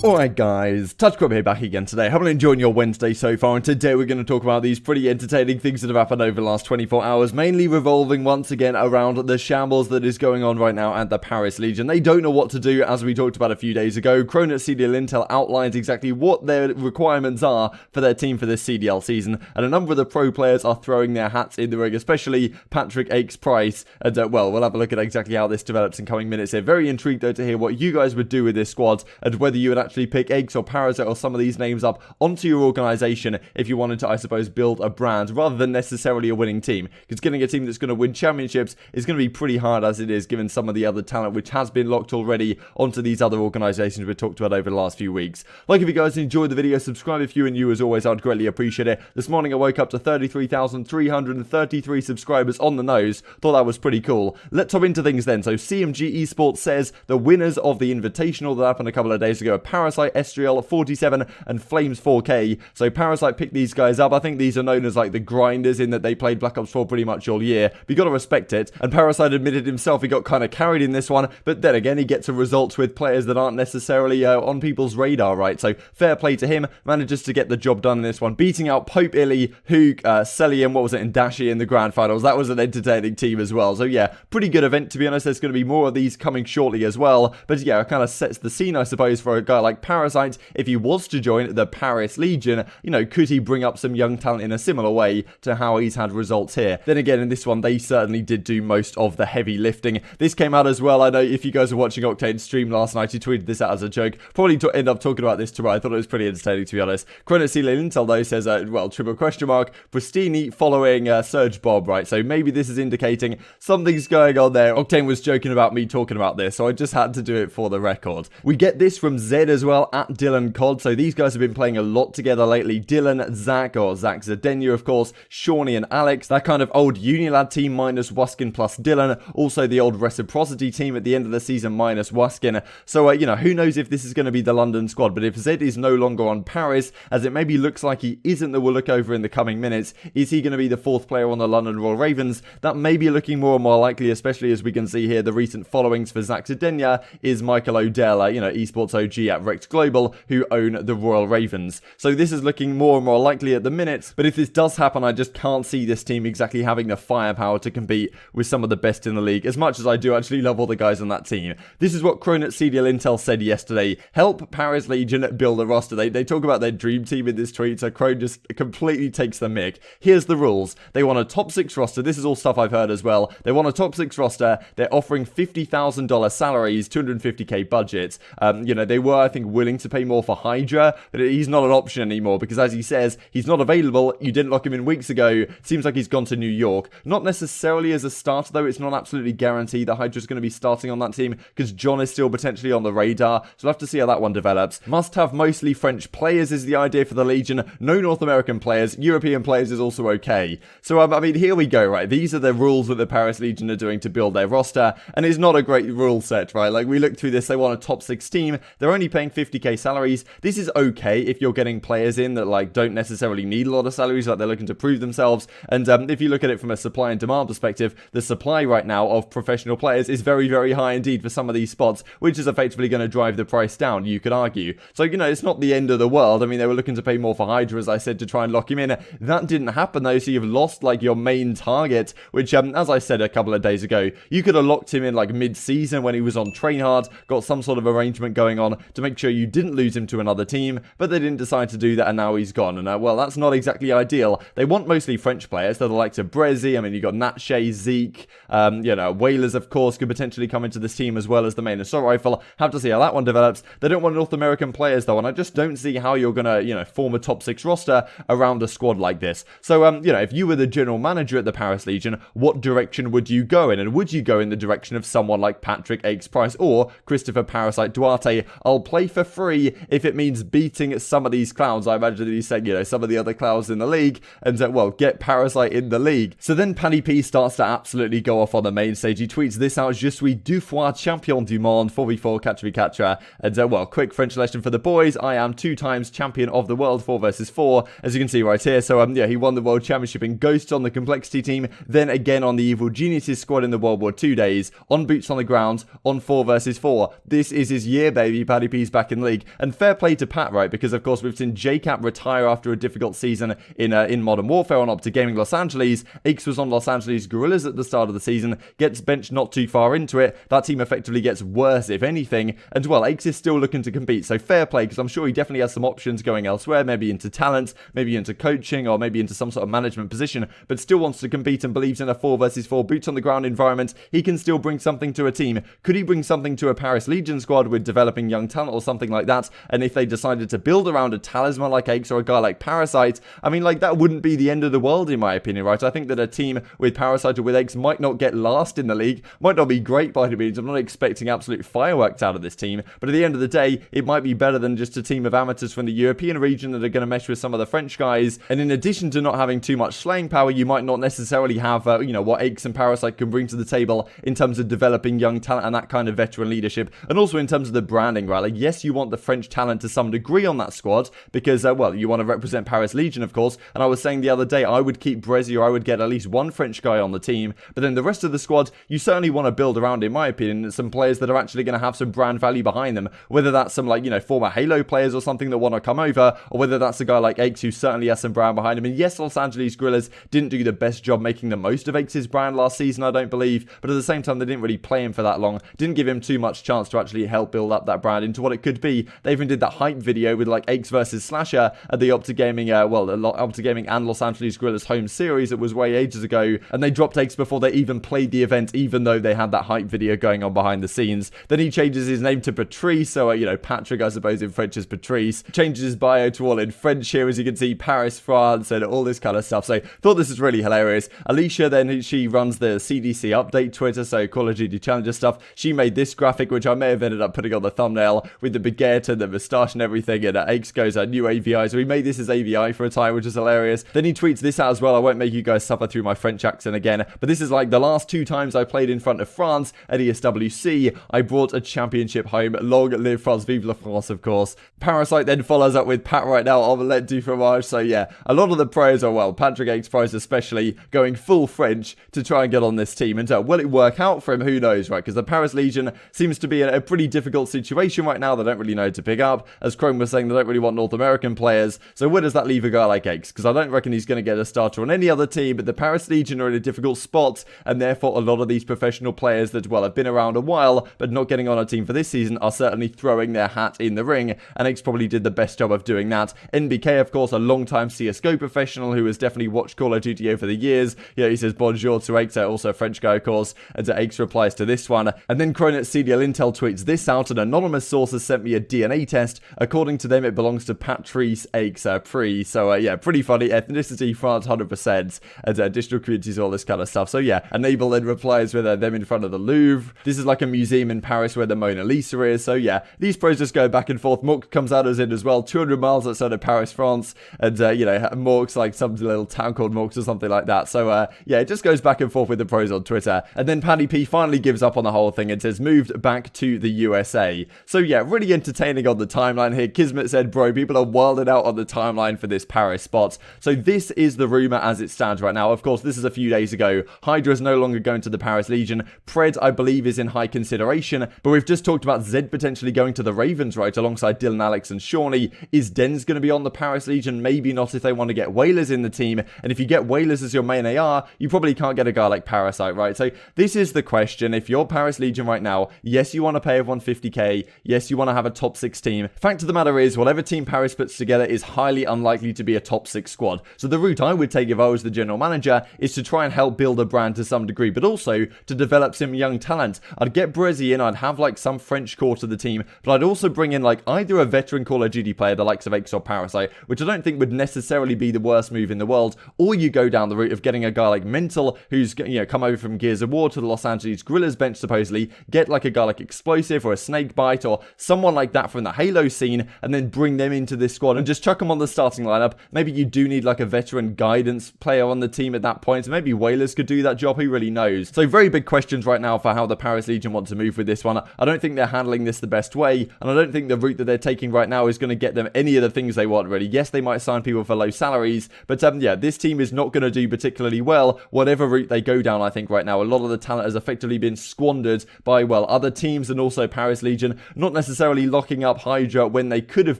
Alright guys, TouchCrop here back again today. Hope you're enjoying your Wednesday so far, and today we're going to talk about these pretty entertaining things that have happened over the last 24 hours, mainly revolving once again around the shambles that is going on right now at the Paris Legion. They don't know what to do, as we talked about a few days ago. Kronos CDL Intel outlines exactly what their requirements are for their team for this CDL season, and a number of the pro players are throwing their hats in the ring, especially Patrick Aches Price, and well, we'll have a look at exactly how this develops in coming minutes here. Very intrigued though to hear what you guys would do with this squad, and whether you would actually pick Aches or Parasite or some of these names up onto your organization if you wanted to, I suppose, build a brand rather than necessarily a winning team, because getting a team that's going to win championships is going to be pretty hard as it is, given some of the other talent which has been locked already onto these other organizations we've talked about over the last few weeks. Like, if you guys enjoyed the video, subscribe if you and you as always, I'd greatly appreciate it. This morning I woke up to 33,333 subscribers on the nose. Thought that was pretty cool. Let's hop into things then. So CMG Esports says the winners of the Invitational that happened a couple of days ago are Parasite, Estriel 47 and Flames 4K. So Parasite picked these guys up. I think these are known as like the grinders, in that they played Black Ops 4 pretty much all year. But you got to respect it. And Parasite admitted himself he got kind of carried in this one, but then again he gets a results with players that aren't necessarily on people's radar, right? So fair play to him. Manages to get the job done in this one, beating out Pope Illy, Hoog, Celium, what was it, and Dashy in the grand finals. That was an entertaining team as well. So yeah, pretty good event, to be honest. There's going to be more of these coming shortly as well. But yeah, it kind of sets the scene, I suppose, for a guy like Parasite. If he was to join the Paris Legion, you know, could he bring up some young talent in a similar way to how he's had results here? Then again, in this one, they certainly did do most of the heavy lifting. This came out as well. I know if you guys were watching Octane's stream last night, he tweeted this out as a joke. Probably end up talking about this tomorrow. I thought it was pretty entertaining, to be honest. Kronos CDL Intel, though, says, well, triple question mark, Pristini following Surge Bob, right? So maybe this is indicating something's going on there. Octane was joking about me talking about this, so I just had to do it for the record. We get this from Zed as well, at Dylan CoD. So these guys have been playing a lot together lately. Dylan, Zach, or Zach Zadenia, of course, Shawnee and Alex. That kind of old Unilad team minus Waskin plus Dylan. Also the old Reciprocity team at the end of the season minus Waskin. So, you know, who knows if this is going to be the London squad. But if Zed is no longer on Paris, as it maybe looks like he isn't, that we'll look over in the coming minutes, is he going to be the fourth player on the London Royal Ravens? That may be looking more and more likely, especially as we can see here the recent followings for Zach Zadenia is Michael O'Dell, you know, Esports OG at Rex Global, who own the Royal Ravens. So this is looking more and more likely at the minute, but if this does happen, I just can't see this team exactly having the firepower to compete with some of the best in the league, as much as I do actually love all the guys on that team. This is what Kronos CDL Intel said yesterday. Help Paris Legion build a roster. They talk about their dream team in this tweet, so Krone just completely takes the mick. Here's the rules. They want a top 6 roster. This is all stuff I've heard as well. They want a top 6 roster. They're offering $50,000 salaries, 250k budgets. You know, they were, I think, willing to pay more for Hydra, but he's not an option anymore, because as he says, he's not available. You didn't lock him in weeks ago. Seems like he's gone to New York. Not necessarily as a starter, though. It's not absolutely guaranteed that Hydra's going to be starting on that team, because John is still potentially on the radar, so we'll have to see how that one develops. Must have mostly French players is the idea for the Legion. No North American players. European players is also okay. So, I mean, here we go, right? These are the rules that the Paris Legion are doing to build their roster, and it's not a great rule set, right? Like, we looked through this, they want a top 6 team. They're only paying 50k salaries. This is okay if you're getting players in that, like, don't necessarily need a lot of salaries, like they're looking to prove themselves. And if you look at it from a supply and demand perspective, the supply right now of professional players is very, very high indeed for some of these spots, which is effectively going to drive the price down, you could argue. So, you know, it's not the end of the world. I mean, they were looking to pay more for Hydra, as I said, to try and lock him in. That didn't happen, though, so you've lost, like, your main target, which, as I said a couple of days ago, you could have locked him in, like, mid-season when he was on Train Hard, got some sort of arrangement going on to make sure you didn't lose him to another team, but they didn't decide to do that, and now he's gone. And, well, that's not exactly ideal. They want mostly French players, so the likes of Brezi, I mean, you got MattG, Zeke, you know, Whalers, of course, could potentially come into this team as well as the main assault rifle. Have to see how that one develops. They don't want North American players, though, and I just don't see how you're going to, you know, form a top 6 roster around a squad like this. So, you know, if you were the general manager at the Paris Legion, what direction would you go in? And would you go in the direction of someone like Patrick Aches Price or Christopher Parasite Duarte? I'll play for free if it means beating some of these clowns. I imagine that he's saying, you know, some of the other clowns in the league, and well, get Parasite in the league. So then Paddy P starts to absolutely go off on the main stage. He tweets this out: Je suis deux fois champion du monde, 4v4 4. And well, quick French lesson for the boys. I am 2 times champion of the world, 4 versus 4, as you can see right here. So yeah, he won the world championship in Ghosts on the Complexity team, then again on the Evil Geniuses squad in the World War II days, on Boots on the Ground, on 4 versus 4. This is his year, baby. Paddy P's back in the league. And fair play to Pat, right? Because, of course, we've seen JCap retire after a difficult season in Modern Warfare on OpTic Gaming Los Angeles. Aches was on Los Angeles Guerrillas at the start of the season, gets benched not too far into it. That team effectively gets worse, if anything. And, well, Aches is still looking to compete. So fair play, because I'm sure he definitely has some options going elsewhere, maybe into talent, maybe into coaching, or maybe into some sort of management position, but still wants to compete and believes in a 4 versus 4 boots on the ground environment. He can still bring something to a team. Could he bring something to a Paris Legion squad with developing young talent or something like that? And if they decided to build around a talisman like Aches or a guy like Parasite, I mean, like, that wouldn't be the end of the world in my opinion, right? I think that a team with Parasite or with Aches might not get last in the league, might not be great by any means. I'm not expecting absolute fireworks out of this team, but at the end of the day, it might be better than just a team of amateurs from the European region that are going to mesh with some of the French guys. And in addition to not having too much slaying power, you might not necessarily have, what Aches and Parasite can bring to the table in terms of developing young talent and that kind of veteran leadership, and also in terms of the branding, right? Like, yes, you want the French talent to some degree on that squad because, you want to represent Paris Legion, of course. And I was saying the other day, I would keep Brezzy, or I would get at least one French guy on the team, but then the rest of the squad, you certainly want to build around, in my opinion, some players that are actually going to have some brand value behind them, whether that's some, former Halo players or something that want to come over, or whether that's a guy like Aches who certainly has some brand behind him. And yes, Los Angeles Guerrillas didn't do the best job making the most of Aches' brand last season, I don't believe, but at the same time, they didn't really play him for that long, didn't give him too much chance to actually help build up that brand into what it could be. They even did that hype video with like Aches versus Slasher at the OpTic Gaming, OpTic Gaming and Los Angeles Guerrillas home series. It was way ages ago, and they dropped Aches before they even played the event, even though they had that hype video going on behind the scenes. Then he changes his name to Patrice, so Patrick, I suppose, in French is Patrice. Changes his bio to all in French here, as you can see, Paris, France, and all this kind of stuff. So thought this was really hilarious. Alicia, then she runs the CDC update Twitter, so Call of Duty Challenger stuff. She made this graphic, which I may have ended up putting on the thumbnail, with the baguette and the moustache and everything, and Aches goes new AVI, so he made this as AVI for a time, which is hilarious. Then he tweets this out as well. I won't make you guys suffer through my French accent again, but this is like the last 2 times I played in front of France at ESWC, I brought a championship home. Long live France, vive la France, of course. Parasite then follows up with Pat right now, omelette du fromage. So yeah, a lot of the pros are, Patrick Aches pros especially, going full French to try and get on this team. And will it work out for him? Who knows, right? Because the Paris Legion seems to be in a pretty difficult situation right now. They don't really know to pick up. As Chrome was saying, they don't really want North American players. So where does that leave a guy like Aches? Because I don't reckon he's going to get a starter on any other team, but the Paris Legion are in a difficult spot, and therefore a lot of these professional players that, have been around a while, but not getting on a team for this season, are certainly throwing their hat in the ring, and Aches probably did the best job of doing that. NBK, of course, a long-time CSGO professional who has definitely watched Call of Duty over the years. He says bonjour to Aches, also a French guy, of course, and Aches replies to this one. And then Cronet CDL Intel tweets this out: an anonymous source has sent me a DNA test. According to them, it belongs to Patrice Aches Pre. So yeah, pretty funny. Ethnicity, France, 100%. And digital communities, all this kind of stuff. So yeah, Enable then replies with them in front of the Louvre. This is like a museum in Paris where the Mona Lisa is. So yeah, these pros just go back and forth. Mork comes out as in as well, 200 miles outside of Paris, France. And Mork's like some little town called Mork's or something like that. So yeah, it just goes back and forth with the pros on Twitter. And then Paddy P finally gives up on the whole thing and says, moved back to the USA. So yeah, really entertaining on the timeline here. Kismet said, bro, people are wilding out on the timeline for this Paris spot. So this is the rumor as it stands right now. Of course, this is a few days ago. Hydra is no longer going to the Paris Legion. Pred, I believe, is in high consideration. But we've just talked about Zed potentially going to the Ravens, right, alongside Dylan, Alex, and Shawnee. Is Denz going to be on the Paris Legion? Maybe not if they want to get Whalers in the team. And if you get Whalers as your main AR, you probably can't get a guy like Parasite, right? So this is the question. If you're Paris Legion right now, yes, you want to pay everyone 50k. Yes, you want to have a top 6 team. Fact of the matter is, whatever team Paris puts together is highly unlikely to be a top 6 squad. So the route I would take if I was the general manager is to try and help build a brand to some degree, but also to develop some young talent. I'd get Brezzy in, I'd have like some French core to the team, but I'd also bring in like either a veteran Call of Duty player, the likes of Aches or Parasite, which I don't think would necessarily be the worst move in the world, or you go down the route of getting a guy like Mental, who's come over from Gears of War to the Los Angeles Guerrillas bench supposedly, get like a guy like Explosive or a Snakebite or someone like that from the Halo scene, and then bring them into this squad and just chuck them on the starting lineup. Maybe you do need like a veteran guidance player on the team at that point, so maybe Whalers could do that job, who really knows. So very big questions right now for how the Paris Legion want to move with this one. I don't think they're handling this the best way, and I don't think the route that they're taking right now is going to get them any of the things they want, really. Yes, they might sign people for low salaries, but yeah, this team is not going to do particularly well whatever route they go down. I think right now a lot of the talent has effectively been squandered by, well, other teams and also Paris Legion, not necessarily necessarily locking up Hydra when they could have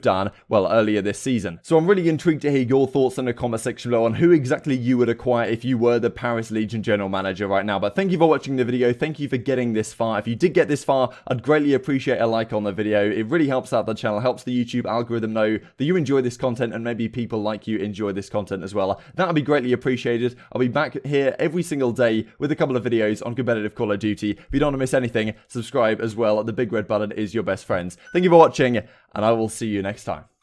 done, well, earlier this season. So I'm really intrigued to hear your thoughts in the comment section below on who exactly you would acquire if you were the Paris Legion general manager right now. But thank you for watching the video. Thank you for getting this far. If you did get this far, I'd greatly appreciate a like on the video. It really helps out the channel, helps the YouTube algorithm know that you enjoy this content and maybe people like you enjoy this content as well. That would be greatly appreciated. I'll be back here every single day with a couple of videos on competitive Call of Duty. If you don't want to miss anything, subscribe as well. The big red button is your best friends. Thank you for watching, and I will see you next time.